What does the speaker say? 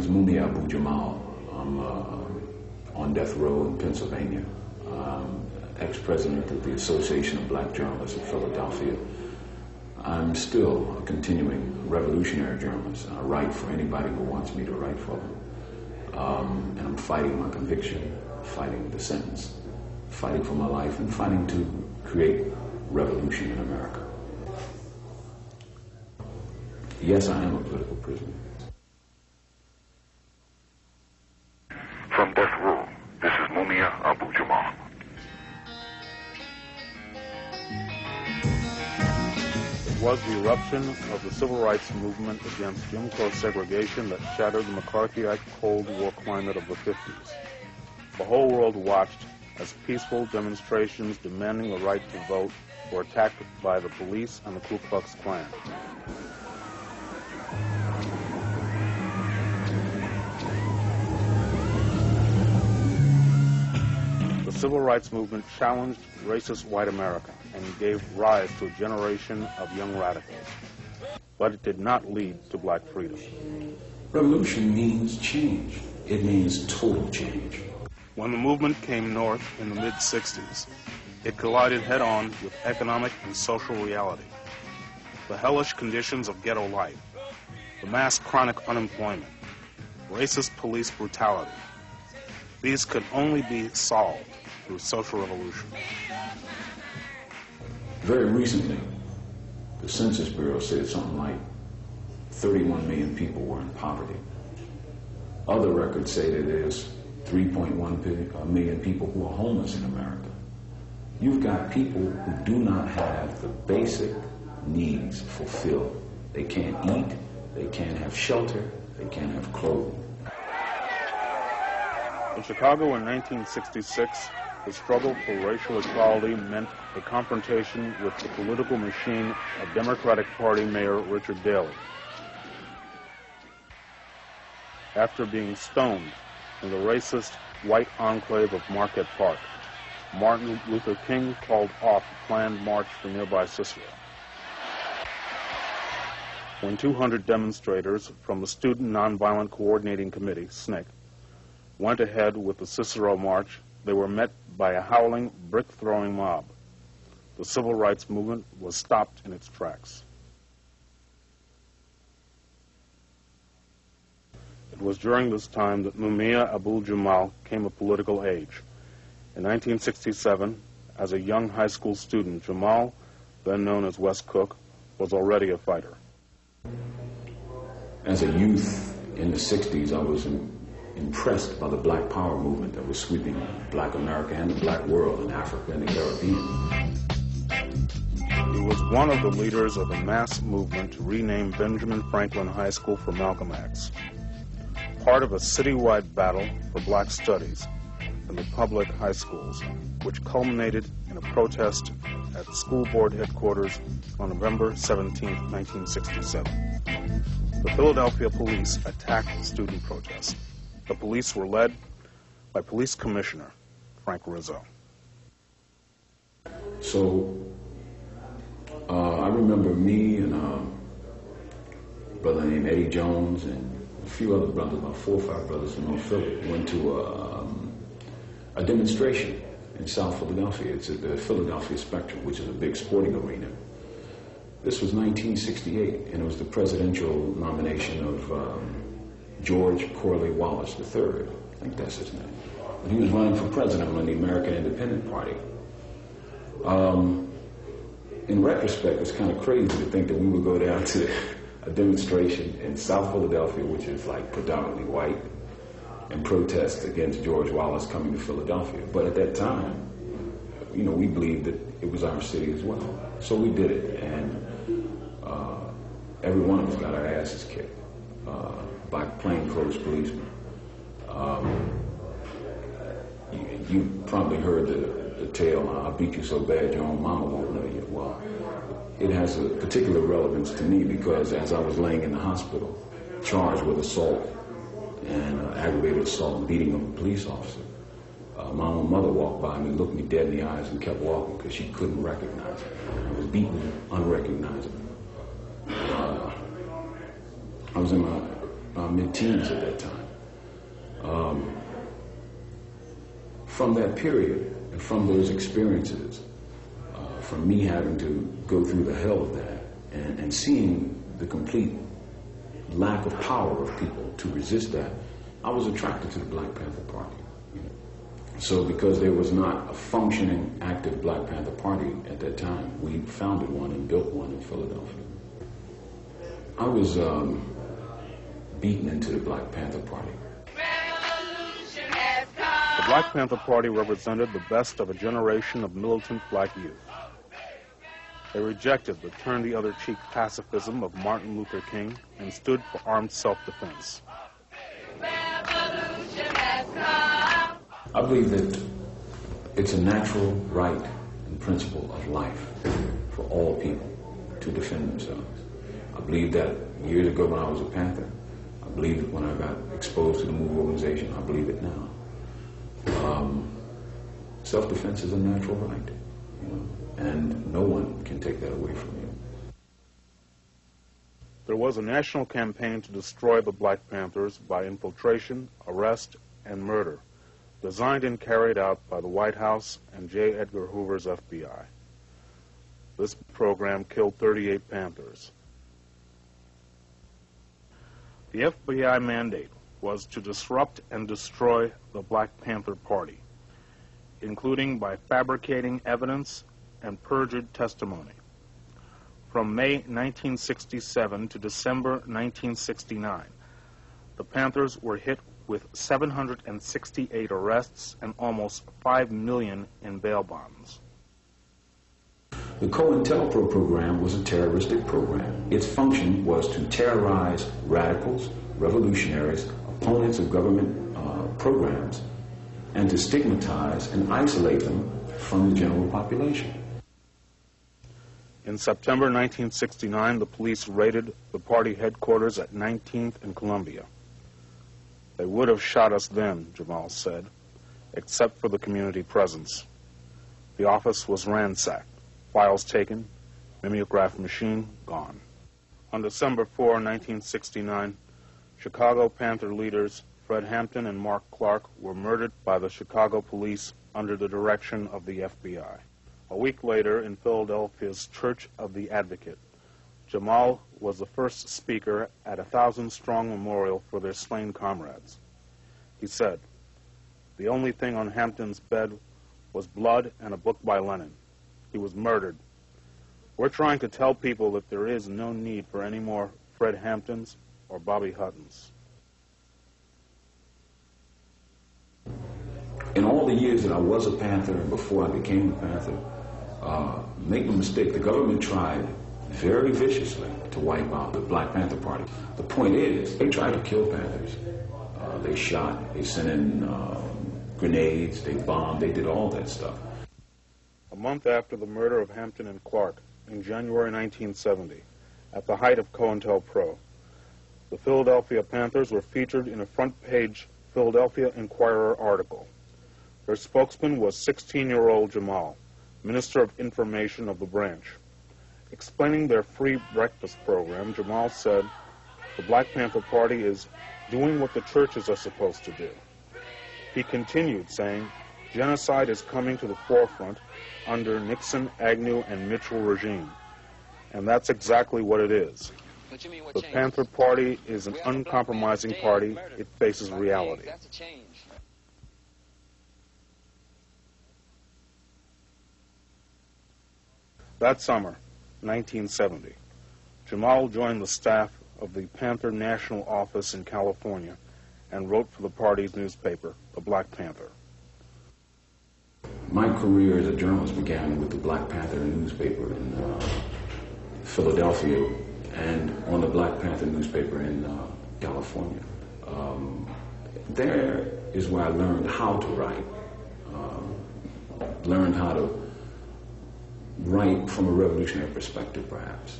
is Mumia Abu Jamal. I'm on death row in Pennsylvania. Ex-president of the Association of Black Journalists of Philadelphia. I'm still a continuing revolutionary journalist. I write for anybody who wants me to write for them. And I'm fighting my conviction, fighting the sentence, fighting for my life, and fighting to create revolution in America. Yes, I am a political prisoner. From death row, this is Mumia Abu Jamal. It was the eruption of the civil rights movement against Jim Crow segregation that shattered the McCarthyite Cold War climate of the 50s. The whole world watched as peaceful demonstrations demanding the right to vote were attacked by the police and the Ku Klux Klan. The civil rights movement challenged racist white America and gave rise to a generation of young radicals. But it did not lead to black freedom. Revolution means change. It means total change. When the movement came north in the mid-60s, it collided head-on with economic and social reality. The hellish conditions of ghetto life, the mass chronic unemployment, racist police brutality. These could only be solved through social revolution. Very recently, the Census Bureau said something like 31 million people were in poverty. Other records say that there's 3.1 million people who are homeless in America. You've got people who do not have the basic needs fulfilled. They can't eat, they can't have shelter, they can't have clothing. In Chicago in 1966, the struggle for racial equality meant a confrontation with the political machine of Democratic Party Mayor Richard Daley. After being stoned in the racist white enclave of Marquette Park, Martin Luther King called off a planned march for nearby Cicero. When 200 demonstrators from the Student Nonviolent Coordinating Committee, SNCC, went ahead with the Cicero March, they were met by a howling, brick-throwing mob. The civil rights movement was stopped in its tracks. It was during this time that Mumia Abu Jamal came of political age. In 1967, as a young high school student, Jamal, then known as Wes Cook, was already a fighter. As a youth in the 60s, I was impressed by the Black Power movement that was sweeping Black America and the Black world in Africa and the Caribbean. He was one of the leaders of a mass movement to rename Benjamin Franklin High School for Malcolm X, part of a citywide battle for black studies in the public high schools, which culminated in a protest at school board headquarters on November 17, 1967. The Philadelphia police attacked the student protest. The police were led by Police Commissioner Frank Rizzo. So I remember me and a brother named Eddie Jones and a few other brothers, about 4 or 5 brothers from North Philly, went to a demonstration in South Philadelphia. It's at the Philadelphia Spectrum, which is a big sporting arena. This was 1968, and it was the presidential nomination of George Corley Wallace III. I think that's his name. But he was running for president on the American Independent Party. In retrospect, it's kind of crazy to think that we would go down to a demonstration in South Philadelphia, which is like predominantly white, and protest against George Wallace coming to Philadelphia. But at that time, you know, we believed that it was our city as well. So we did it, and every one of us got our asses kicked by plainclothes policemen. You probably heard the tale, "I beat you so bad your own mama won't know you." Well, it has a particular relevance to me because as I was laying in the hospital, charged with assault and aggravated assault and beating of a police officer, my own mother walked by me, looked me dead in the eyes, and kept walking because she couldn't recognize me. I was beaten unrecognizable. I was in my mid-teens at that time. From that period and from those experiences, from me having to go through the hell of that and seeing the complete lack of power of people to resist that, I was attracted to the Black Panther Party. So because there was not a functioning, active Black Panther Party at that time, we founded one and built one in Philadelphia. I was beaten into the Black Panther Party. The Black Panther Party represented the best of a generation of militant black youth. They rejected the turn-the-other-cheek pacifism of Martin Luther King and stood for armed self-defense. I believe that it's a natural right and principle of life for all people to defend themselves. I believe that years ago when I was a Panther. I believe it when I got exposed to the MOVE organization. I believe it now. Self-defense is a natural right, and no one can take that away from you. There was a national campaign to destroy the Black Panthers by infiltration, arrest, and murder, designed and carried out by the White House and J. Edgar Hoover's FBI. This program killed 38 Panthers. The FBI mandate was to disrupt and destroy the Black Panther Party, including by fabricating evidence and perjured testimony. From May 1967 to December 1969, the Panthers were hit with 768 arrests and almost $5 million in bail bonds. The COINTELPRO program was a terroristic program. Its function was to terrorize radicals, revolutionaries, opponents of government programs, and to stigmatize and isolate them from the general population. In September 1969, the police raided the party headquarters at 19th and Columbia. They would have shot us then, Jamal said, except for the community presence. The office was ransacked, files taken, mimeograph machine gone. On December 4, 1969, Chicago Panther leaders Fred Hampton and Mark Clark were murdered by the Chicago police under the direction of the FBI. A week later, in Philadelphia's Church of the Advocate, Jamal was the first speaker at a 1,000-strong memorial for their slain comrades. He said, "The only thing on Hampton's bed was blood and a book by Lenin. He was murdered. We're trying to tell people that there is no need for any more Fred Hamptons or Bobby Huttons." In all the years that I was a Panther and before I became a Panther, make no mistake, the government tried very viciously to wipe out the Black Panther Party. The point is, they tried to kill Panthers. They shot, they sent in grenades, they bombed, they did all that stuff. A month after the murder of Hampton and Clark, in January 1970, at the height of COINTELPRO, the Philadelphia Panthers were featured in a front-page Philadelphia Inquirer article. Their spokesman was 16-year-old Jamal, Minister of Information of the branch. Explaining their free breakfast program, Jamal said, "The Black Panther Party is doing what the churches are supposed to do." He continued, saying, "Genocide is coming to the forefront under Nixon, Agnew, and Mitchell regime. And that's exactly what it is. The Panther Party is an uncompromising party. It faces reality." That summer, 1970, Jamal joined the staff of the Panther National Office in California and wrote for the party's newspaper, the Black Panther. My career as a journalist began with the Black Panther newspaper in Philadelphia and on the Black Panther newspaper in California. There is where I learned how to write, learned how to write from a revolutionary perspective, perhaps.